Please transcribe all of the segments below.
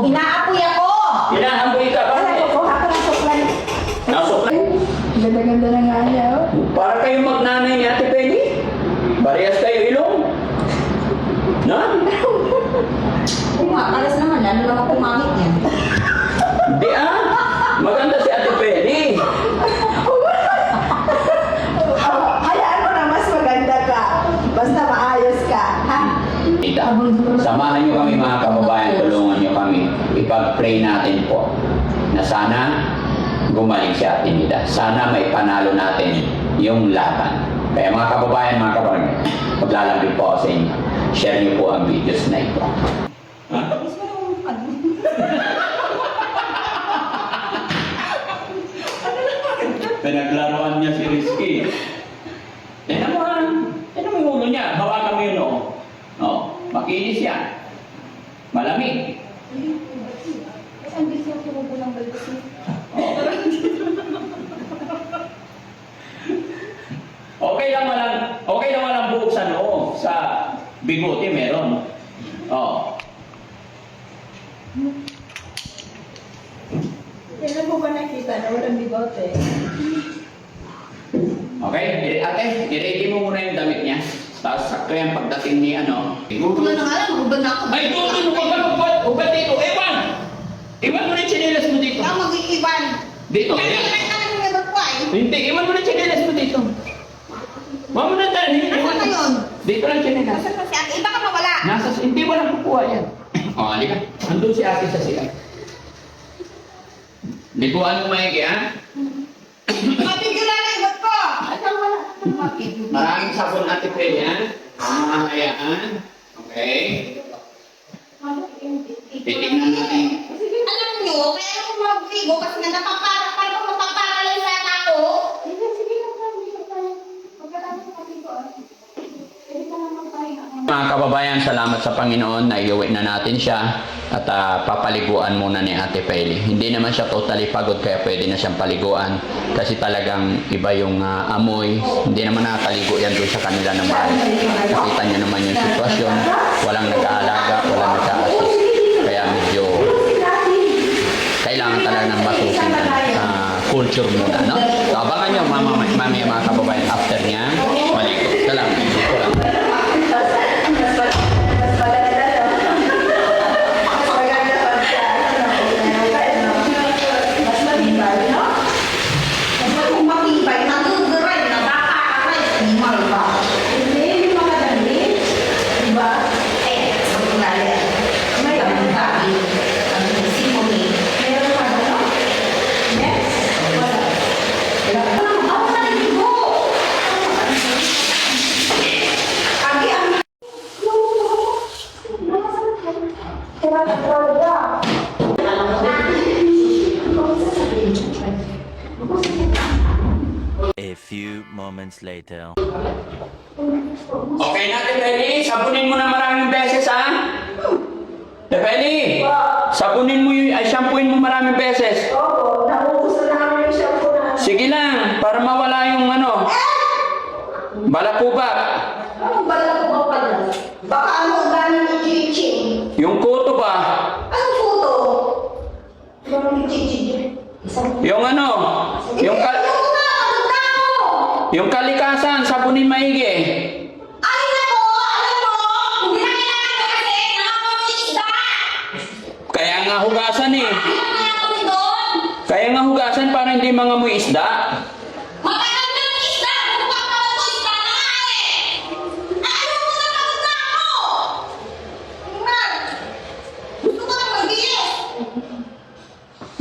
Inaapoy ako! Inaapoy ka? Wala ko, kuha ko ng suklay. Nasuklay? Ganda-ganda na nga niya, oh. Para kayo magnanay ni Ate Penny? Parehas kayo ilong? Na? Kumakalas naman, lalo naman pumangit yan. Di maganda si Ate Penny. Hayaan mo na mas maganda ka. Basta maayos ka, ha? Tita, samahan niyo kami mga kababayan, tulungan niyo kami. Ipag-pray natin po na sana gumaling si Ate Nida. Sana may panalo natin yung laban. Kaya mga kababayan, maglalambing po ako sa inyo. Share niyo po ang videos na ito. Pinaglaruan niya si Rizky. Tignan mo yung ulo niya. Hawakan mo yun, oh. Oh, makinis yan. Malamig. Ang busy ako tumubo ng balbasi. Okay lang walang buhok sa noo. Sa bigote meron. Oh. Kailan mo ba nakita na walang bigote? Okay, ate, i-ready mo muna yung damit niya. Tapos sakto yan pagdating ni ano. Wala na nga lang, magubad na ako. Ay, doon, ubad dito. Ewan! Iwan mo na yung chinelas mo dito. Ang mag-iiban. Dito. Kasi kahit naman yung nabag ko ay. Hindi, iwan mo na yung chinelas mo dito. Iwan mo na tayo. Nasaan na yun? Dito lang chinelas. Nasaan na si ate? Iba ka mawala. Hindi mo lang kukuha yan. O, halika. Andun si ate sa siya. Likuan mo maigi, ha? Mapigila na ibat ko. Asan wala? Maraming sabon ate Penny, ha? Mamahayaan. Okay? Titignan natin. Alam nyo, kaya ako mag-figo kasi nga parang mapaparalay sana ako. Sige lang, pagkatapos mag-figo. Pwede ka lang magpahinga. Mga kababayan, salamat sa Panginoon na iuwi na natin siya at papaliguan muna ni Ate Penny. Hindi naman siya totally pagod kaya pwede na siyang paliguan kasi talagang iba yung amoy. Hindi naman nakakaligo yan doon sa kanila ng bahay. Nakita niyo naman yung sitwasyon. Walang nag-aalaga, walang nag-a-assist. Kaya medyo kailangan talaga ng masusin culture muna, no? So, abangan nyo, mamaya mga kababayan, after niya, maligo. Salamat. A few moments later. Okay na, Tepeli. Sabunin mo na maraming beses, ha? Tepeli, sabunin mo shampooin mo maraming beses. Oo, naubos na namin yung shampoo na. Sige lang, para mawala yung ano. Balakubak. Anong bala ko ba pala? Baka ano galing ni Chiching? Yung kuto ba? Anong photo? Galing ni Chiching. Yung ano? Yung kalikasan, sabunin maigi. Ay nako! Alam mo! Hindi na kailangan ko kasi nakakamit isda! Kaya nga hugasan eh. Alam mo yan kami doon? Kaya nga hugasan para hindi mangamoy isda. Matagal na yung isda! Magpapawag ko isda na nga eh! Ayaw mo na pagod na ako! Tingnan! Gusto ko na mag-iis!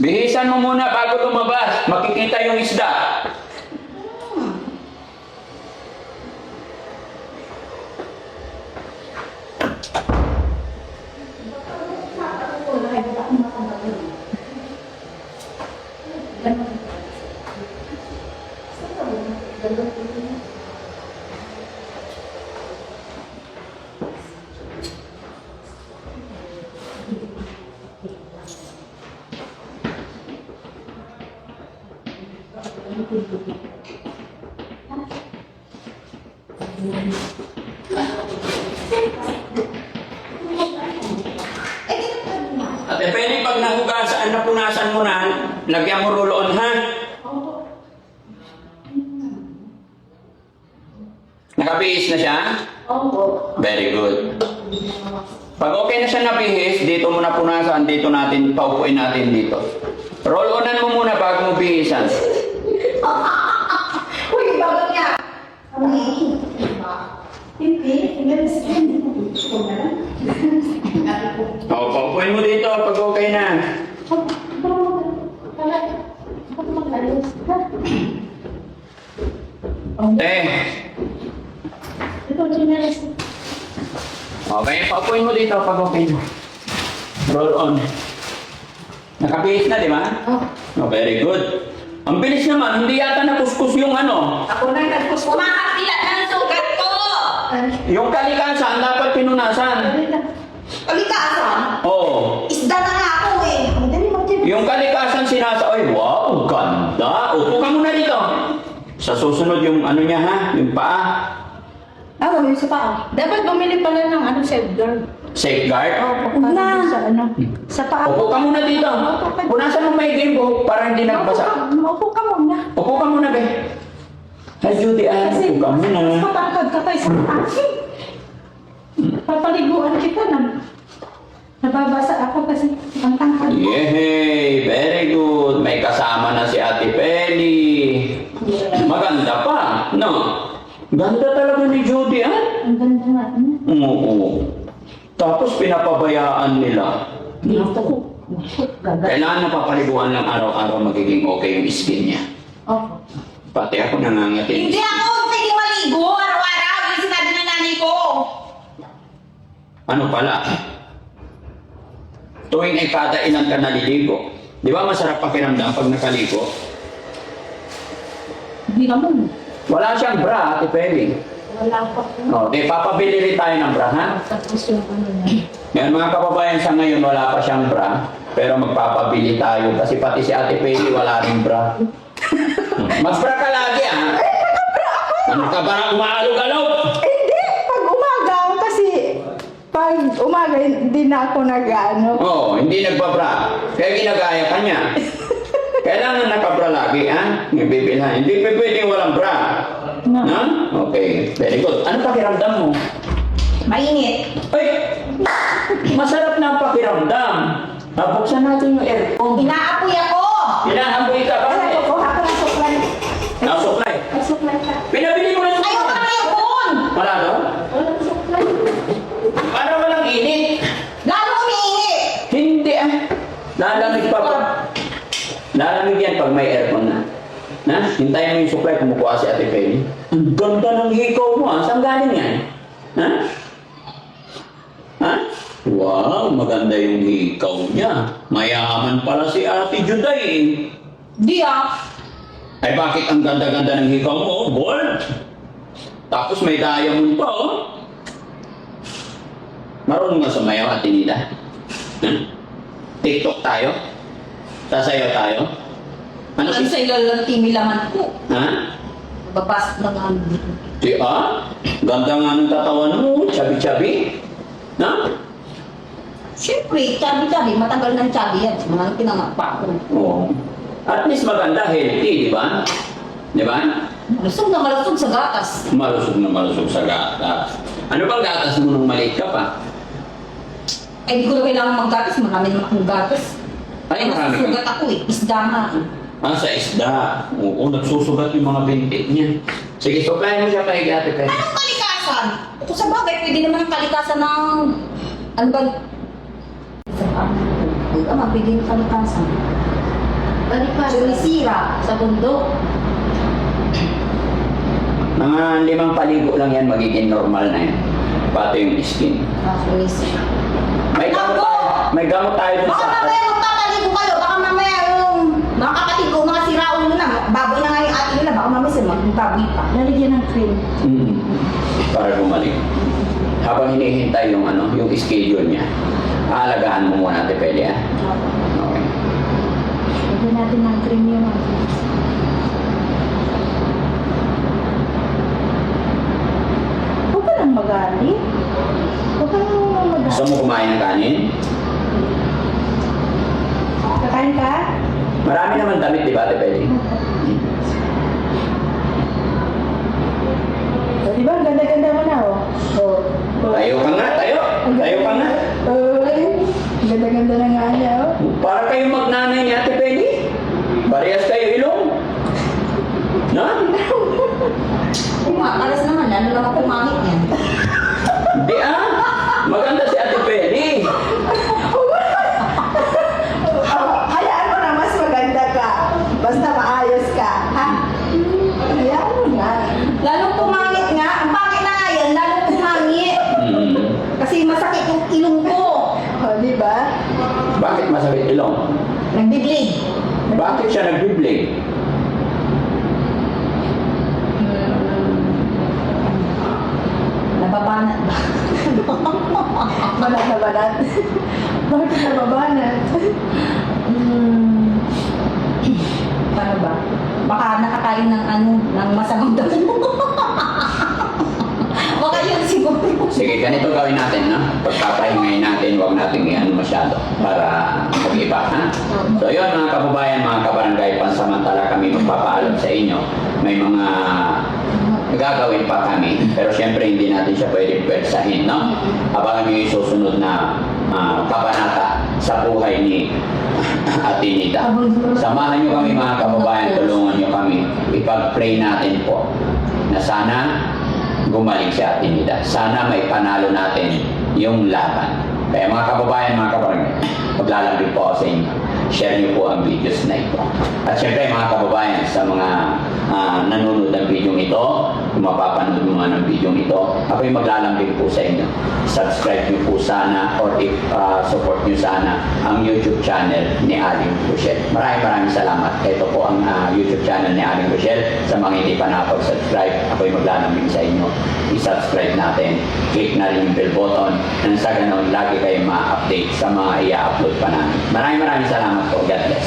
Bihisan mo muna bago lumabas. Makikita yung isda. Ate Ate Penny, pag nahugasan, napunasan mo na, lagyan mo roll-on, ha? Nakabihis na siya? Opo. Very good. Pag okay na siya nabihis, dito mo na punasan, dito natin, paupuin natin dito. Roll-onan mo muna bago mo bihisan. Uy, bago niya. O, paupuin mo dito pag okay na. Okay, paupuin mo dito pag okay na. Roll on. Nakabihis na, di ba? Oh, very good. Ang bilis naman, hindi yata nakuskus yung ano. Ako na nagkuskus. Kumakapila ng sugat ko. Yung kalikasan, dapat pinunasan. Kalikasan? Oo. Isda na nga ako eh. Madali mag-tip. Yung kalikasan sinasa, ay wow, ganda. Upo ka muna dito. Sa susunod yung ano niya ha, yung paa. Ah, wala sa paa. Dapat bumili pala ng ano, safeguard. Safeguard. Na. Sa ano, sa paa. Upo ka muna dito. Punasan mo may game buhok para hindi nagbasa. Maupo ka muna. Upo ka muna, be. Hi, Judy. Kasi Upo ka muna. matangkad ka kayo sa akin. Papaliguan kita na. Nababasa ako kasi ang tangkad ko. Yay! Very good. May kasama na si Ate Penny. Maganda pa, no? Ganda talaga ni Judy, ah? Ang ganda nga. Oo. Tapos pinapabayaan nila. Naku. Gagal. Kailangan na papaliguan lang araw-araw magiging okay yung skin niya. Opo. Pati ako nangangatin. Hindi ako pwede maligo araw-araw. Yung sinabi ng nanay ko. Ano pala? Tuwing ay kada ilan ka naliligo. Di ba masarap pakiramdam pag nakaligo? Hindi naman. Wala siyang bra, Ate Penny. Wala pa po. O, di papabili rin tayo ng bra, ha? Tapos yung ano na. Ngayon mga kababayan, sa ngayon wala pa siyang bra. Pero magpapabili tayo kasi pati si Ate Penny wala rin bra. Mag-bra ka lagi, ha? Ano ka ba na umaalog-alog? Hindi, pag umaga ako kasi pag umaga hindi na ako nag-ano. Oo, hindi nagbabra. Kaya ginagaya ka niya. Kailangan nakabra lagi, ha? Ibibilhan. Hindi pwede walang bra. No. Ha? Okay, very good. Ano pakiramdam mo? Mainit. Ay! Masarap na ang pakiramdam. Buksan natin yung aircon. Inaapoy ako. Inahamboy ka ba? Kaya ko ako ng suklay. Nasuklay. Ang suklay ka. Pinabili mo na Ayaw suklay. ka na yung phone. Wala daw? Walang suklay. Para walang init. Lalo umiinit. Hindi ah. Lalamig pa pa. Lalamig yan pag may aircon na. Na? Hintayin mo yung supply, kumukuha si Ate Penny. Ang ganda ng hikaw mo ah. Saan galing yan? Ha? Ha? Wow, maganda yung hikaw niya. Mayaman pala si Ate Juday eh. Di ah. Ay bakit ang ganda-ganda ng hikaw mo? Gold. Tapos may diamond pa oh. Marunong nga sumayaw, Ate Nida? TikTok tayo? Sasayaw tayo? Ano Ano sa ilalang timi laman ko. Ha? Babasok na nga dito. Si ganda nga ng tatawan mo, chabi-chabi. Na? Siyempre, chabi-chabi. Matagal ng chabi yan. Mga pinangapa ko. Oo. At least maganda, healthy, di ba? Di ba? Malusog na malusog sa gatas. Malusog na malusog sa gatas. Ano bang gatas mo nung maliit ka pa? Ay, di ko na kailangan maggatas. Marami naman akong gatas. Ay, marami ka. Nasusugat ako eh. Isda nga. Sa isda. Oo, nagsusugat yung mga bintik niya. Sige, supply mo siya kay Ate Penny. Anong kalikasan? Kung sa bagay, pwede naman ang kalikasan ng... Ano ba? Huwag ka mapili ng kalikasan. Balik pa. Sumisira sa bundok. Mga 5 paligo lang yan, magiging normal na yan. Pati yung skin. Sumisira. May gamot tayo, may gamot tayo dun Baka sa... mamaya magpapaligo kayo. Baka mamaya yung mga kapatid ko, mga siraon na. Baboy na nga yung atin nila. Baka mamaya sila magbaboy pa. Lalagyan ng cream. Para bumalik. Habang hinihintay yung ano, yung schedule niya. Aalagaan mo muna, Ate Peli, ha? Okay. Lagyan natin ng cream yun. Huwag ka nang magalit. Huwag ka nang magalit. Gusto mo kumain ng kanin? Kain ka? Marami naman damit, di ba, Ate Peli? O, di ba? Ganda-ganda mo na, oh. Oh. Oh. Tayo ka nga, tayo. Tayo ka nga. Ay, ganda-ganda na nga niya, oh. Para kayo magnanay ni Ate Peli. Parehas kayo ilong. No? Alas naman, lalo naman pumangit yan. Hindi maganda si Ate Peli. Hayaan mo na mas maganda ka. Basta maayos ka, ha? Hayaan mo na. Lalong pumangit nga. Ang pangit na nga yan, lalong pumangit. Kasi masakit yung ilong ko. O, di ba? Bakit masakit ilong? Nagbiblig. Bakit siya nagbiblig? Nababanat ba? Banat na banat. Bakit ka nababanat? Paano ba? Baka nakakain ng ng masamang damo. Baka yun siguro. Sige, ganito gawin natin, no? Pagpapahingayin natin, huwag natin iyan masyado para mag-iba, ha? So, yun, mga kababayan, mga kabarangay, pansamantala kami magpapaalam sa inyo. May mga gagawin pa kami, pero syempre hindi natin siya pwede pwersahin, no? Abangan nyo yung susunod na kabanata sa buhay ni Ate Nita. Samahan nyo kami, mga kababayan, tulungan nyo kami. Ipag-pray natin po na sana gumaling si Ate Nita. Sana may panalo natin yung laban. Kaya mga kababayan, mga kabarangay, maglalambing po ako sa inyo. Share niyo po ang videos na ito. At syempre mga kababayan, sa mga nanonood ng video ito, kung mapapanood mo ng video ito, ako'y maglalambing po sa inyo. Subscribe niyo po sana or support niyo sana ang YouTube channel ni Aling Rochelle. Maraming salamat. Ito po ang YouTube channel ni Aling Rochelle. Sa mga hindi pa nakapag-subscribe, ako'y maglalambing sa inyo. I-subscribe natin. Click na rin yung bell button. Nang sa ganun, lagi kayo ma-update sa mga i-upload pa namin. Maraming salamat po. God bless.